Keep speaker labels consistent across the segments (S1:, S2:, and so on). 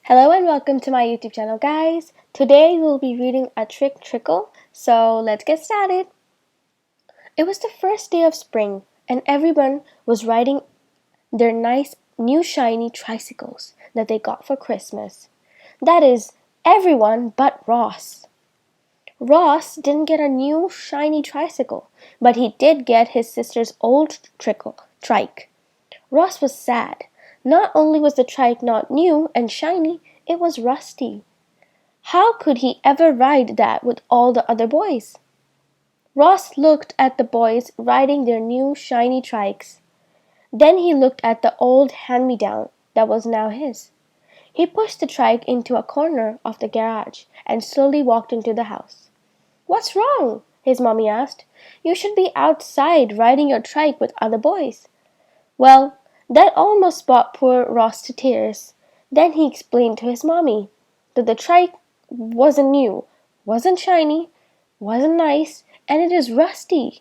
S1: Hello and welcome to my YouTube channel, guys. Today we'll be reading A Trick Trickle, so let's get started. It was the first day of spring and everyone was riding their nice new shiny tricycles that they got for Christmas. That is, everyone but Ross. Ross didn't get a new shiny tricycle, but he did get his sister's old trike. Ross was sad. Not only was the trike not new and shiny, it was rusty. How could he ever ride that with all the other boys? Ross looked at the boys riding their new shiny trikes. Then he looked at the old hand-me-down that was now his. He pushed the trike into a corner of the garage and slowly walked into the house. "What's wrong?" his mommy asked. "You should be outside riding your trike with other boys." Well, that almost brought poor Ross to tears. Then he explained to his mommy that the trike wasn't new, wasn't shiny, wasn't nice, and it is rusty.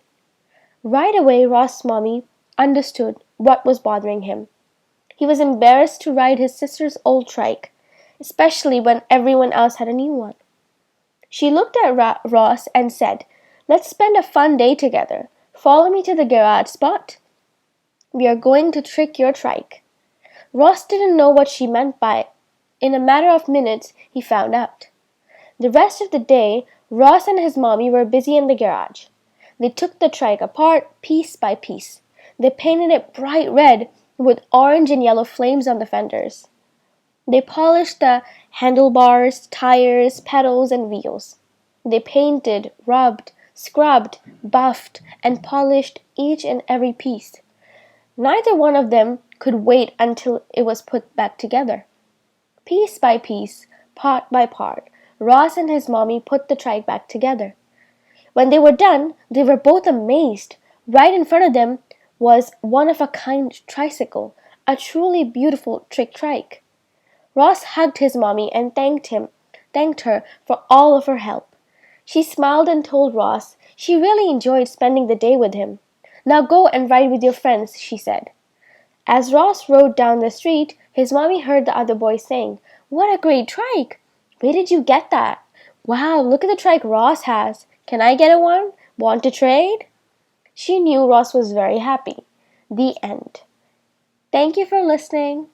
S1: Right away Ross's mommy understood what was bothering him. He was embarrassed to ride his sister's old trike, especially when everyone else had a new one. She looked at Ross and said, "Let's spend a fun day together. Follow me to the garage spot. We are going to trick your trike." Ross didn't know what she meant by it. In a matter of minutes, he found out. The rest of the day, Ross and his mommy were busy in the garage. They took the trike apart piece by piece. They painted it bright red with orange and yellow flames on the fenders. They polished the handlebars, tires, pedals, and wheels. They painted, rubbed, scrubbed, buffed, and polished each and every piece. Neither one of them could wait until it was put back together. Piece by piece, part by part, Ross and his mommy put the trike back together. When they were done, they were both amazed. Right in front of them was one-of-a-kind tricycle, a truly beautiful trick trike. Ross hugged his mommy and thanked her for all of her help. She smiled and told Ross she really enjoyed spending the day with him. "Now go and ride with your friends," she said. As Ross rode down the street, his mommy heard the other boys saying, "What a great trike! Where did you get that? Wow, look at the trike Ross has. Can I get one? Want to trade?" She knew Ross was very happy. The end. Thank you for listening.